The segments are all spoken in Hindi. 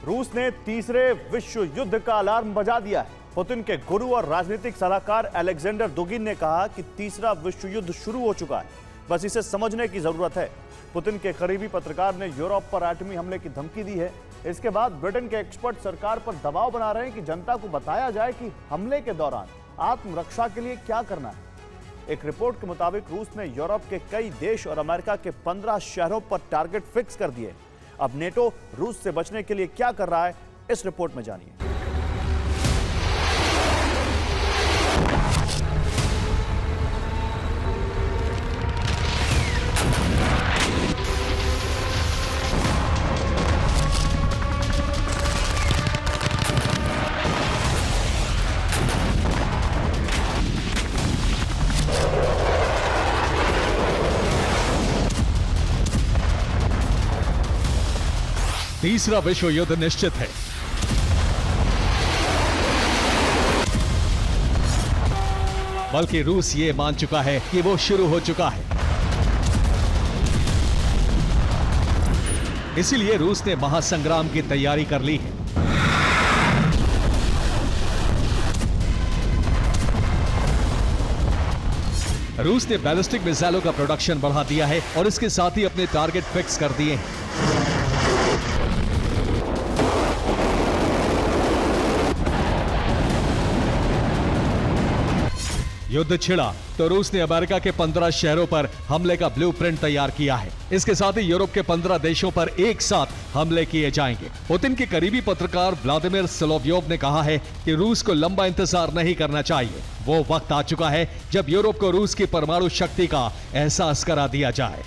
रूस ने तीसरे विश्व युद्ध का अलार्म बजा दिया है। पुतिन के गुरु और राजनीतिक सलाहकार अलेक्जेंडर दुगिन ने कहा कि तीसरा विश्व युद्ध शुरू हो चुका है, बस इसे समझने की जरूरत है। पुतिन के करीबी पत्रकार ने यूरोप पर एटमी हमले की धमकी दी है। इसके बाद ब्रिटेन के एक्सपर्ट सरकार पर दबाव बना रहे हैं कि जनता को बताया जाए कि हमले के दौरान आत्मरक्षा के लिए क्या करना है। एक रिपोर्ट के मुताबिक रूस ने यूरोप के कई देश और अमेरिका के 15 शहरों पर टारगेट फिक्स कर दिए। अब नेटो रूस से बचने के लिए क्या कर रहा है, इस रिपोर्ट में जानिए। तीसरा विश्व युद्ध निश्चित है। बल्कि रूस ये मान चुका है कि वो शुरू हो चुका है। इसीलिए रूस ने महासंग्राम की तैयारी कर ली है। रूस ने बैलिस्टिक मिसाइलों का प्रोडक्शन बढ़ा दिया है और इसके साथ ही अपने टारगेट फिक्स कर दिए हैं। युद्ध छिड़ा तो रूस ने अमेरिका के 15 शहरों पर हमले का ब्लूप्रिंट तैयार किया है। इसके साथ ही यूरोप के 15 देशों पर एक साथ हमले किए जाएंगे। पुतिन के करीबी पत्रकार व्लादिमीर सोलोव्योव ने कहा है कि रूस को लंबा इंतजार नहीं करना चाहिए। वो वक्त आ चुका है जब यूरोप को रूस की परमाणु शक्ति का एहसास करा दिया जाए।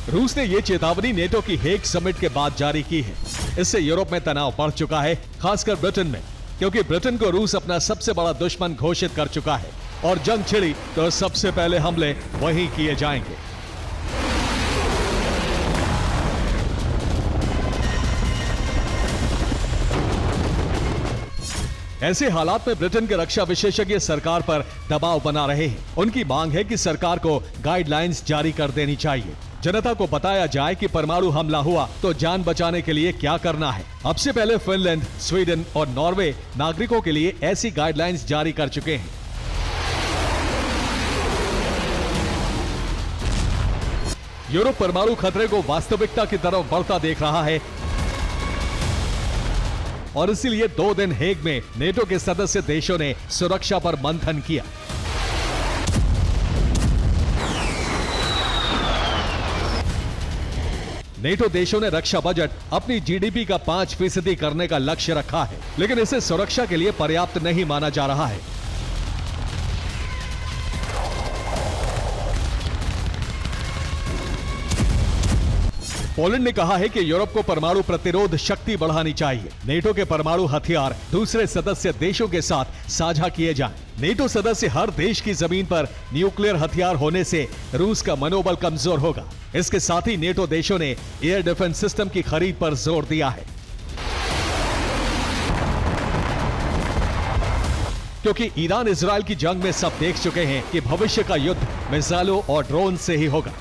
रूस ने यह चेतावनी नेटो की हेग समिट के बाद जारी की है। इससे यूरोप में तनाव बढ़ चुका है, खासकर ब्रिटेन में, क्योंकि ब्रिटेन को रूस अपना सबसे बड़ा दुश्मन घोषित कर चुका है और जंग छिड़ी तो सबसे पहले हमले वहीं किए जाएंगे। ऐसे हालात में ब्रिटेन के रक्षा विशेषज्ञ सरकार पर दबाव बना रहे हैं। उनकी मांग है कि सरकार को गाइडलाइंस जारी कर देनी चाहिए। जनता को बताया जाए कि परमाणु हमला हुआ तो जान बचाने के लिए क्या करना है। अब से पहले फिनलैंड, स्वीडन और नॉर्वे नागरिकों के लिए ऐसी गाइडलाइंस जारी कर चुके हैं। यूरोप परमाणु खतरे को वास्तविकता की तरफ बढ़ता देख रहा है और इसीलिए 2 दिन हेग में नेटो के सदस्य देशों ने सुरक्षा पर मंथन किया। नेटो देशों ने रक्षा बजट अपनी जीडीपी का 5% करने का लक्ष्य रखा है, लेकिन इसे सुरक्षा के लिए पर्याप्त नहीं माना जा रहा है। पोलैंड ने कहा है कि यूरोप को परमाणु प्रतिरोध शक्ति बढ़ानी चाहिए। नेटो के परमाणु हथियार दूसरे सदस्य देशों के साथ साझा किए जाएं। नेटो सदस्य हर देश की जमीन पर न्यूक्लियर हथियार होने से रूस का मनोबल कमजोर होगा। इसके साथ ही नेटो देशों ने एयर डिफेंस सिस्टम की खरीद पर जोर दिया है, क्योंकि ईरान इजराइल की जंग में सब देख चुके हैं कि भविष्य का युद्ध मिसाइलों और ड्रोन से ही होगा।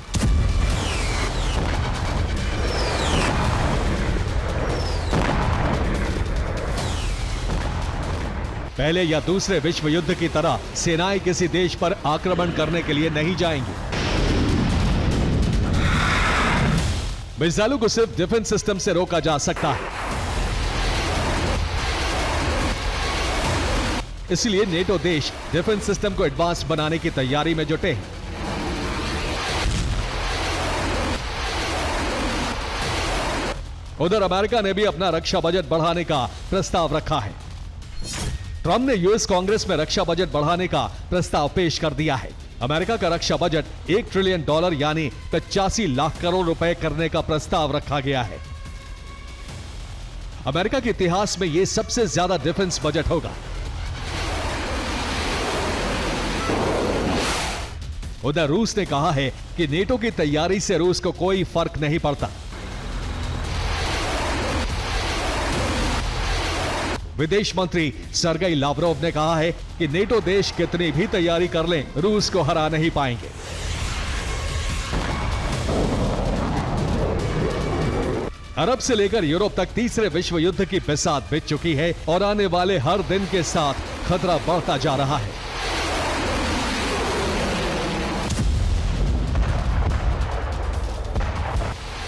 पहले या दूसरे विश्व युद्ध की तरह सेनाएं किसी देश पर आक्रमण करने के लिए नहीं जाएंगी। मिसाइलों को सिर्फ डिफेंस सिस्टम से रोका जा सकता है। इसलिए नेटो देश डिफेंस सिस्टम को एडवांस बनाने की तैयारी में जुटे हैं। उधर अमेरिका ने भी अपना रक्षा बजट बढ़ाने का प्रस्ताव रखा है। ट्रंप ने यूएस कांग्रेस में रक्षा बजट बढ़ाने का प्रस्ताव पेश कर दिया है। अमेरिका का रक्षा बजट $1 ट्रिलियन यानी 85 लाख करोड़ रुपए करने का प्रस्ताव रखा गया है। अमेरिका के इतिहास में यह सबसे ज्यादा डिफेंस बजट होगा। उधर रूस ने कहा है कि नेटो की तैयारी से रूस को कोई फर्क नहीं पड़ता। विदेश मंत्री सर्गेई लावरोव ने कहा है कि नेटो देश कितनी भी तैयारी कर लें, रूस को हरा नहीं पाएंगे। अरब से लेकर यूरोप तक तीसरे विश्व युद्ध की बिसात बिछ चुकी है और आने वाले हर दिन के साथ खतरा बढ़ता जा रहा है।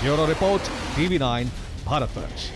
Bureau report, TV9, Bharatvarsh.